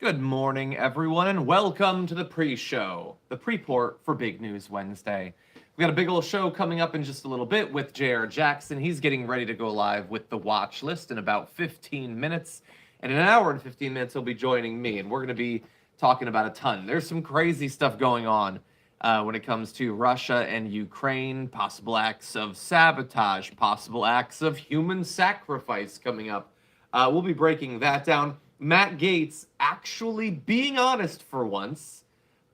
Good morning, everyone, and welcome to the pre-show, the pre-port for Big News Wednesday. We've got a big old show coming up in just a little bit with J.R. Jackson. He's getting ready to go live with the watch list in about 15 minutes. And in an hour and 15 minutes, he'll be joining me, and we're going to be talking about a ton. There's some crazy stuff going on when it comes to Russia and Ukraine, possible acts of sabotage, possible acts of human sacrifice coming up. We'll be breaking that down. Matt Gaetz actually being honest for once.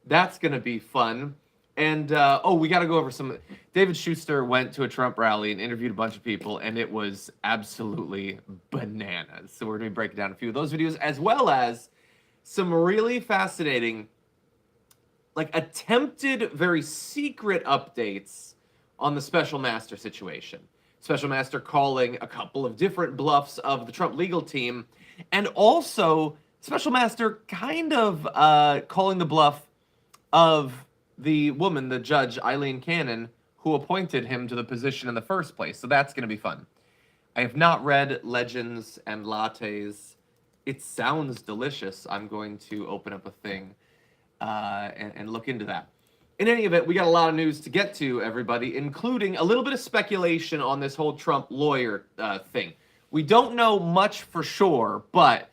That's going to be fun. And, we got to go over some. David Schuster went to a Trump rally and interviewed a bunch of people, and it was absolutely bananas. So we're going to be breaking down a few of those videos, as well as some really fascinating, attempted, very secret updates on the special master situation. Special master calling a couple of different bluffs of the Trump legal team, and also special master kind of calling the bluff of the woman, the judge, Eileen Cannon, who appointed him to the position in the first place. So that's going to be fun. I have not read Legends and Lattes. It sounds delicious. I'm going to open up a thing and look into that. In any event, we got a lot of news to get to, everybody, including a little bit of speculation on this whole Trump lawyer thing. We don't know much for sure, but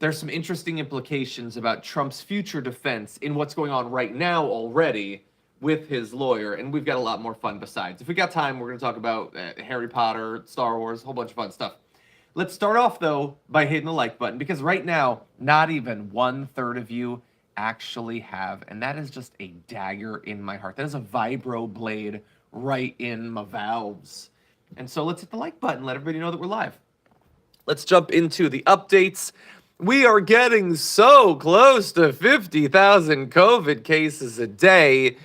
there's some interesting implications about Trump's future defense in what's going on right now already with his lawyer, and we've got a lot more fun besides. If we got time, we're going to talk about Harry Potter, Star Wars, a whole bunch of fun stuff. Let's start off, though, by hitting the like button, because right now, not even 1/3 of you actually have, and that is just a dagger in my heart. That is a vibro blade right in my valves. And so let's hit the like button, let everybody know that we're live. Let's jump into the updates. We are getting so close to 50,000 COVID cases a day.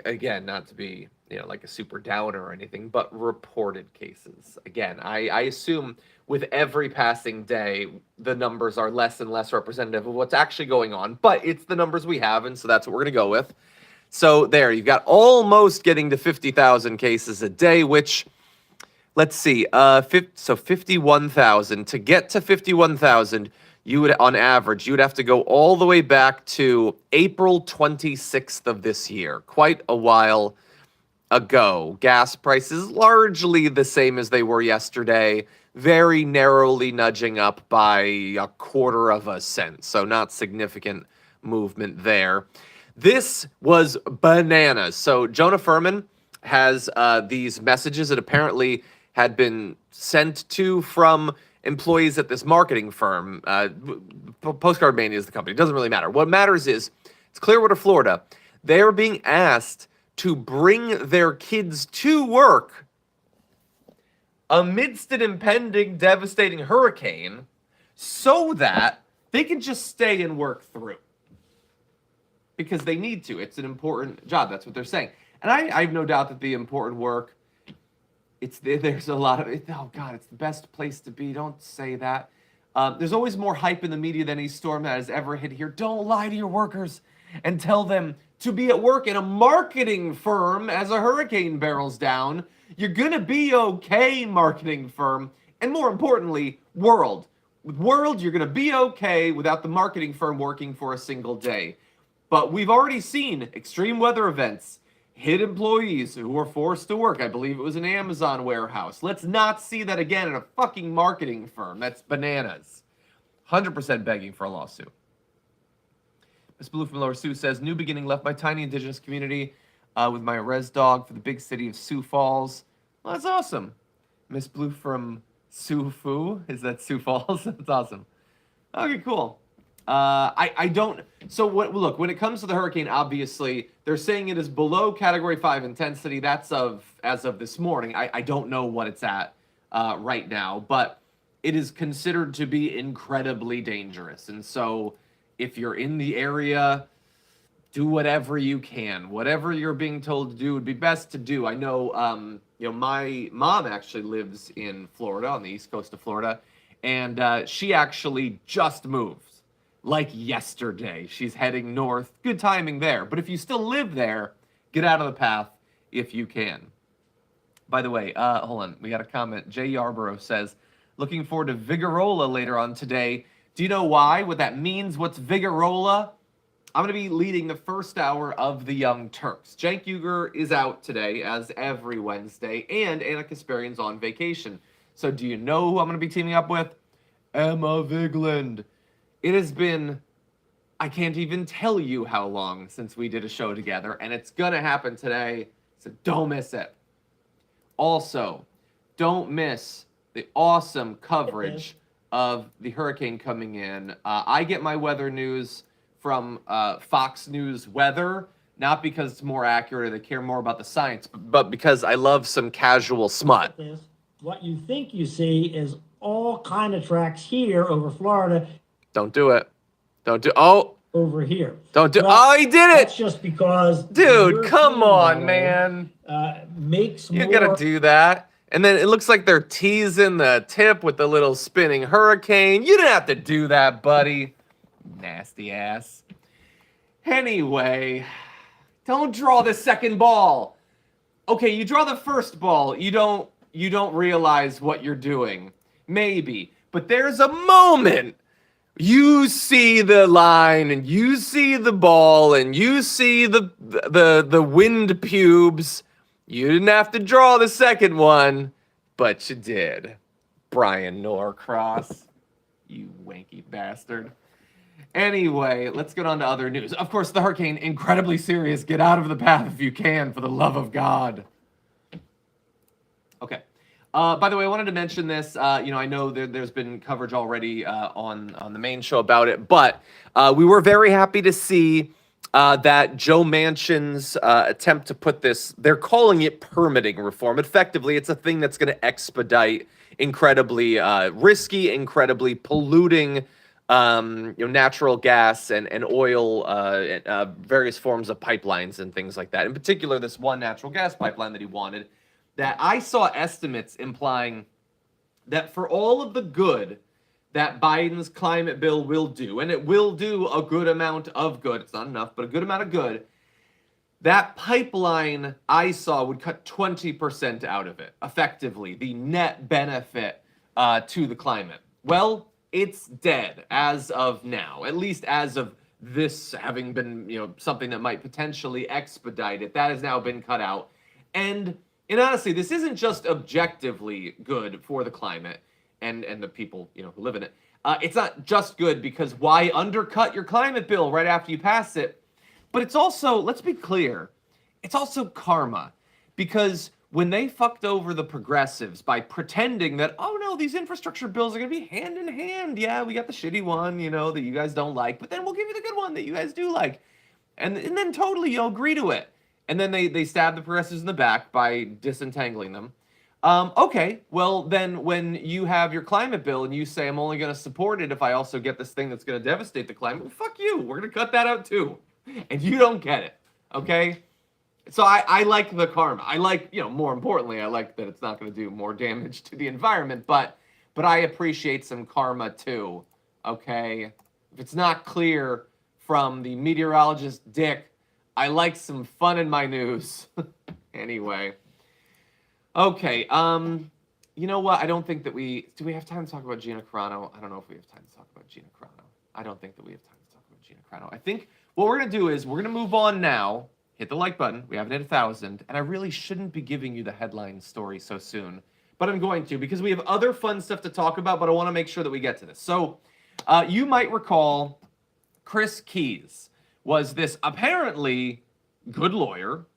Again, not to be, like a super downer or anything, but reported cases. Again, I assume with every passing day, the numbers are less and less representative of what's actually going on, but it's the numbers we have, and so that's what we're going to go with. So there, you've got almost getting to 50,000 cases a day, which, let's see, so 51,000. To get to 51,000, you would, on average, you would have to go all the way back to April 26th of this year, quite a while ago. Gas prices largely the same as they were yesterday, very narrowly nudging up by a quarter of a cent, so not significant movement there. This was bananas. So Jonah Furman has these messages that apparently had been sent to from employees at this marketing firm. Postcard Mania is the company. It doesn't really matter. What matters is it's Clearwater, Florida. They are being asked to bring their kids to work amidst an impending devastating hurricane so that they can just stay and work through. Because they need to. It's an important job. That's what they're saying. And I have no doubt that the important work, there's a lot of, oh God, it's the best place to be. Don't say that. There's always more hype in the media than any storm that has ever hit here. Don't lie to your workers and tell them to be at work in a marketing firm as a hurricane barrels down. You're going to be okay, marketing firm. And more importantly, world. With world, you're going to be okay without the marketing firm working for a single day. But we've already seen extreme weather events hit employees who were forced to work. I believe it was an Amazon warehouse. Let's not see that again in a fucking marketing firm. That's bananas. 100% begging for a lawsuit. Miss Blue from Lower Sioux says, new beginning left my tiny indigenous community with my res dog for the big city of Sioux Falls. Well, that's awesome. Miss Blue from Sioux Fu. Is that Sioux Falls? That's awesome. Okay, cool. I don't. So look, when it comes to the hurricane, obviously they're saying it is below Category 5 intensity. That's as of this morning. I don't know what it's at right now, but it is considered to be incredibly dangerous. And so, if you're in the area, do whatever you can. Whatever you're being told to do would be best to do. I know, my mom actually lives in Florida, on the east coast of Florida, and she actually just moved. Like yesterday. She's heading north. Good timing there. But if you still live there, get out of the path if you can. By the way, hold on. We got a comment. Jay Yarborough says, looking forward to Vigorola later on today. Do you know why? What that means? What's Vigorola? I'm going to be leading the first hour of the Young Turks. Cenk Uygur is out today, as every Wednesday, and Anna Kasparian's on vacation. So do you know who I'm going to be teaming up with? Emma Vigeland. It has been, I can't even tell you how long since we did a show together, and it's going to happen today, so don't miss it. Also, don't miss the awesome coverage of the hurricane coming in. I get my weather news from Fox News Weather, not because it's more accurate or they care more about the science, but because I love some casual smut. What you think you see is all kind of tracks here over Florida. Don't do it. Don't do. Oh. Over here. Don't do. Well, oh, he did it. That's just because. Dude, come on, man. Makes you gotta do that. And then it looks like they're teasing the tip with the little spinning hurricane. You didn't have to do that, buddy. Nasty ass. Anyway, don't draw the second ball. Okay, you draw the first ball. You don't realize what you're doing. Maybe. But there's a moment. You see the line, and you see the ball, and you see the wind pubes. You didn't have to draw the second one, but you did. Brian Norcross. You wanky bastard. Anyway, let's get on to other news. Of course, the hurricane, incredibly serious. Get out of the path if you can, for the love of God. Okay. By the way, I wanted to mention this. I know there's been coverage already on the main show about it, but we were very happy to see that Joe Manchin's attempt to put this, they're calling it permitting reform. Effectively, it's a thing that's going to expedite incredibly risky, incredibly polluting natural gas and oil, various forms of pipelines and things like that. In particular, this one natural gas pipeline that he wanted, that I saw estimates implying that for all of the good that Biden's climate bill will do, and it will do a good amount of good, it's not enough, but a good amount of good, that pipeline I saw would cut 20% out of it, effectively, the net benefit to the climate. Well, it's dead as of now, at least as of this having been, something that might potentially expedite it. That has now been cut out. And honestly, this isn't just objectively good for the climate and the people, who live in it. It's not just good because why undercut your climate bill right after you pass it? But it's also, let's be clear, it's also karma. Because when they fucked over the progressives by pretending that, oh no, these infrastructure bills are going to be hand in hand. Yeah, we got the shitty one, that you guys don't like, but then we'll give you the good one that you guys do like. And then totally you'll agree to it. And then they stab the progressives in the back by disentangling them. Okay, well then when you have your climate bill and you say I'm only going to support it if I also get this thing that's going to devastate the climate, well, fuck you. We're going to cut that out too. And you don't get it, okay? So I like the karma. I like, more importantly, I like that it's not going to do more damage to the environment, but I appreciate some karma too, okay? If it's not clear from the meteorologist Dick, I like some fun in my news. Anyway. Okay, you know what? I don't think that do we have time to talk about Gina Carano? I don't know if we have time to talk about Gina Carano. I don't think that we have time to talk about Gina Carano. I think what we're going to do is we're going to move on now. Hit the like button. We haven't hit 1,000. And I really shouldn't be giving you the headline story so soon. But I'm going to because we have other fun stuff to talk about, but I want to make sure that we get to this. So you might recall Chris Keyes was this apparently good lawyer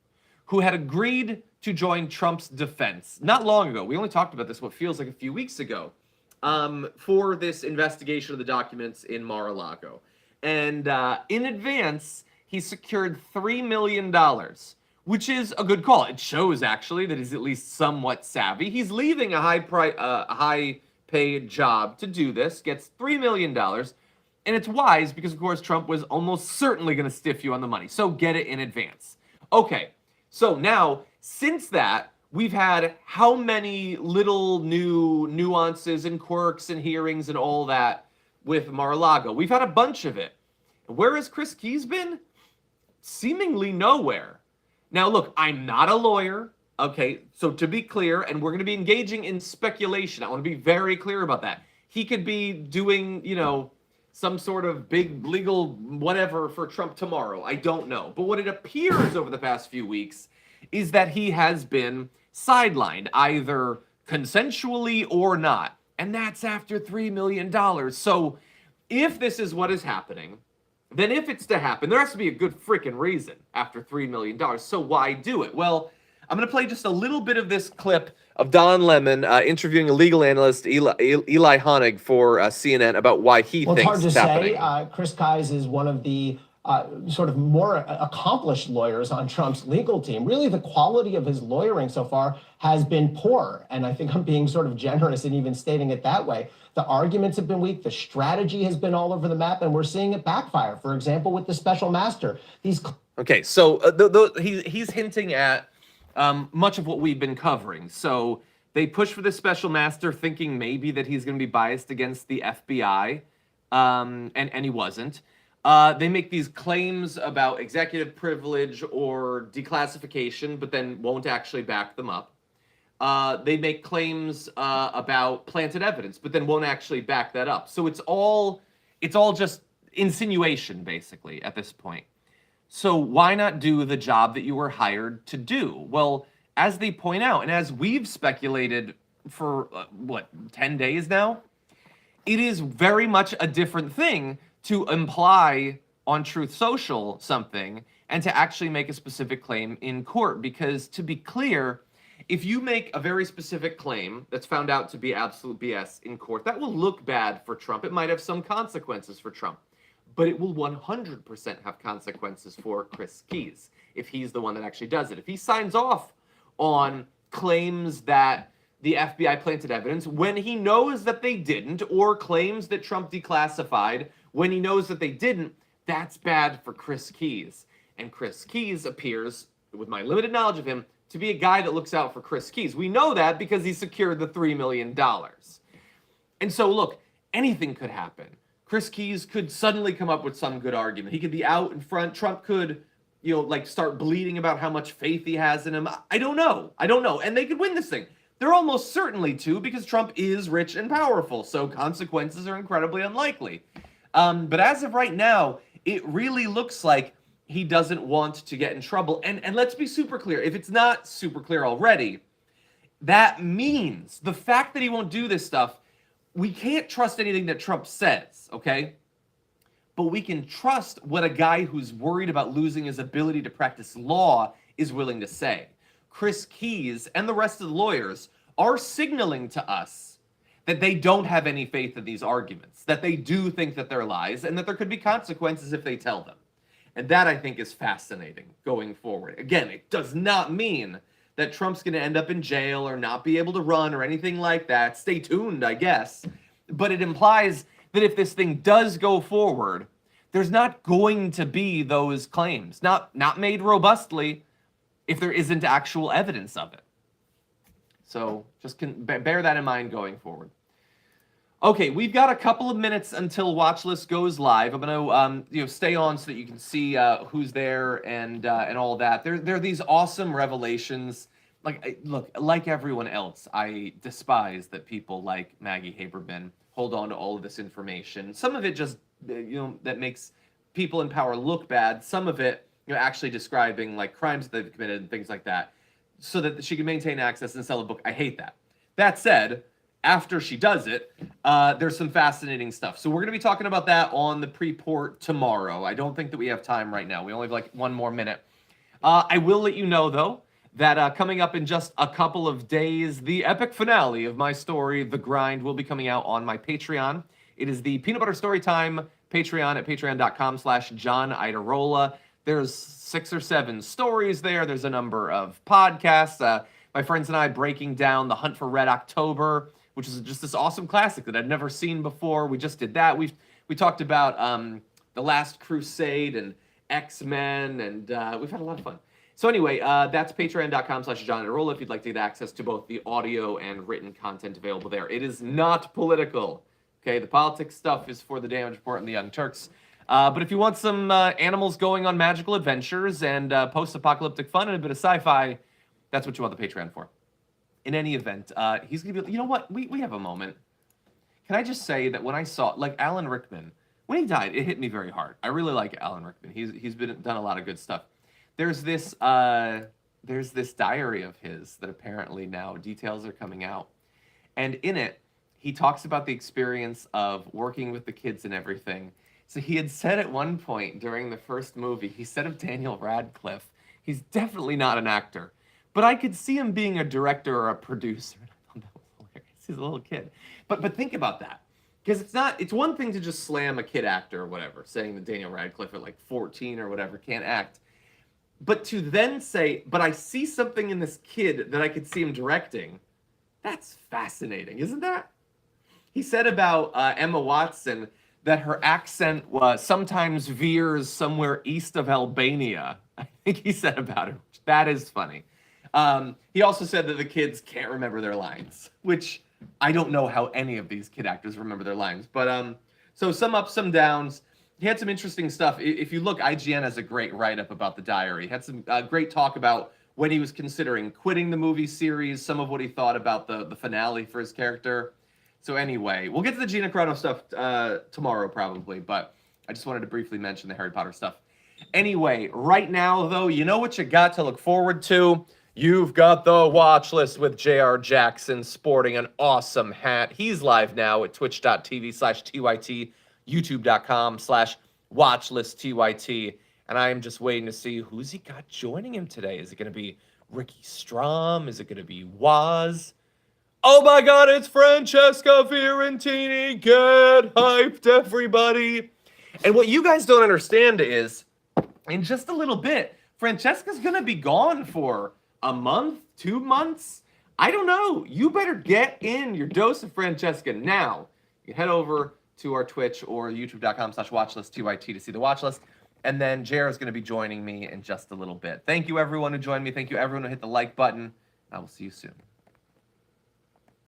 who had agreed to join Trump's defense not long ago. We only talked about this what feels like a few weeks ago for this investigation of the documents in Mar-a-Lago. And in advance, he secured $3 million, which is a good call. It shows, actually, that he's at least somewhat savvy. He's leaving a high-paid job to do this, gets $3 million, and it's wise because, of course, Trump was almost certainly going to stiff you on the money. So get it in advance. Okay, so now, since that, we've had how many little new nuances and quirks and hearings and all that with Mar-a-Lago? We've had a bunch of it. Where has Chris Keyes been? Seemingly nowhere. Now, look, I'm not a lawyer. Okay, so to be clear, and we're going to be engaging in speculation. I want to be very clear about that. He could be doing, some sort of big legal whatever for Trump tomorrow. I don't know. But what it appears over the past few weeks is that he has been sidelined, either consensually or not. And that's after $3 million. So if this is what is happening, then if it's to happen, there has to be a good freaking reason after $3 million. So why do it? Well, I'm going to play just a little bit of this clip of Don Lemon interviewing a legal analyst, Eli Honig, for CNN about why he thinks it's hard to it's happening. say. Chris Kise is one of the sort of more accomplished lawyers on Trump's legal team. Really, the quality of his lawyering so far has been poor. And I think I'm being sort of generous in even stating it that way. The arguments have been weak. The strategy has been all over the map. And we're seeing it backfire, for example, with the special master. Okay, so he's hinting at much of what we've been covering. So they push for the special master thinking maybe that he's going to be biased against the FBI, and he wasn't. They make these claims about executive privilege or declassification, but then won't actually back them up. They make claims about planted evidence, but then won't actually back that up. So it's all just insinuation, basically, at this point. So why not do the job that you were hired to do? Well, as they point out, and as we've speculated for, 10 days now, it is very much a different thing to imply on Truth Social something and to actually make a specific claim in court. Because to be clear, if you make a very specific claim that's found out to be absolute BS in court, that will look bad for Trump. It might have some consequences for Trump. But it will 100% have consequences for Chris Kise if he's the one that actually does it. If he signs off on claims that the FBI planted evidence when he knows that they didn't, or claims that Trump declassified when he knows that they didn't, that's bad for Chris Kise. And Chris Kise appears, with my limited knowledge of him, to be a guy that looks out for Chris Kise. We know that because he secured the $3 million. And so, look, anything could happen. Chris Kise could suddenly come up with some good argument. He could be out in front. Trump could, start bleating about how much faith he has in him. I don't know. And they could win this thing. They're almost certainly to, because Trump is rich and powerful. So consequences are incredibly unlikely. But as of right now, it really looks like he doesn't want to get in trouble. And let's be super clear. If it's not super clear already, that means the fact that he won't do this stuff, we can't trust anything that Trump says, okay? But we can trust what a guy who's worried about losing his ability to practice law is willing to say. Chris Kise and the rest of the lawyers are signaling to us that they don't have any faith in these arguments, that they do think that they're lies, and that there could be consequences if they tell them. And that, I think, is fascinating going forward. Again, it does not mean that Trump's going to end up in jail or not be able to run or anything like that. Stay tuned, I guess. But it implies that if this thing does go forward, there's not going to be those claims, not made robustly, if there isn't actual evidence of it. So just bear that in mind going forward. Okay, we've got a couple of minutes until Watchlist goes live. I'm going to stay on so that you can see who's there and all that. There are these awesome revelations. Like everyone else, I despise that people like Maggie Haberman hold on to all of this information. Some of it just that makes people in power look bad. Some of it actually describing like crimes that they've committed and things like that, so that she can maintain access and sell a book. I hate that. That said, after she does it, there's some fascinating stuff. So we're going to be talking about that on the pre-port tomorrow. I don't think that we have time right now. We only have one more minute. I will let you know, though, that coming up in just a couple of days, the epic finale of my story, The Grind, will be coming out on my Patreon. It is the Peanut Butter Storytime Patreon at patreon.com/John Idarola. There's 6 or 7 stories there. There's a number of podcasts. My friends and I breaking down The Hunt for Red October, which is just this awesome classic that I'd never seen before. We just did that. We talked about The Last Crusade and X-Men, and we've had a lot of fun. So anyway, that's patreon.com/John Idarola if you'd like to get access to both the audio and written content available there. It is not political. Okay, the politics stuff is for the Damage Report and the Young Turks. But if you want some animals going on magical adventures and post-apocalyptic fun and a bit of sci-fi, that's what you want the Patreon for. In any event, he's going to be... You know what? We have a moment. Can I just say that when I saw... Alan Rickman when he died, it hit me very hard. I really like Alan Rickman. He's done a lot of good stuff. There's this diary of his that apparently now details are coming out, and in it he talks about the experience of working with the kids and everything. So he had said at one point during the first movie, he said of Daniel Radcliffe, he's definitely not an actor, but I could see him being a director or a producer. And I thought that was hilarious. He's a little kid. But think about that. Because it's one thing to just slam a kid actor or whatever, saying that Daniel Radcliffe at like 14 or whatever can't act. But to then say, but I see something in this kid that I could see him directing, that's fascinating, isn't that? He said about Emma Watson that her accent sometimes veers somewhere east of Albania. I think he said about her. That is funny. He also said that the kids can't remember their lines, which I don't know how any of these kid actors remember their lines. But so some ups, some downs. He had some interesting stuff. If you look, IGN has a great write-up about the diary. He had some great talk about when he was considering quitting the movie series, some of what he thought about the finale for his character. So anyway, we'll get to the Gina Carano stuff tomorrow probably, but I just wanted to briefly mention the Harry Potter stuff. Anyway, right now, though, you know what you got to look forward to? You've got the watch list with J.R. Jackson sporting an awesome hat. He's live now at twitch.tv/TYT, youtube.com/watchlistTYT. And I am just waiting to see who's he got joining him today. Is it going to be Ricky Strom? Is it going to be Waz? Oh my God, it's Francesca Fiorentini. Get hyped, everybody. And what you guys don't understand is, in just a little bit, Francesca's going to be gone for a month, 2 months. I don't know. You better get in your dose of Francesca now. You head over to our Twitch or youtube.com/watchlistTYT to see the watch list. And then JR is going to be joining me in just a little bit. Thank you, everyone who joined me. Thank you, everyone who hit the like button. I will see you soon.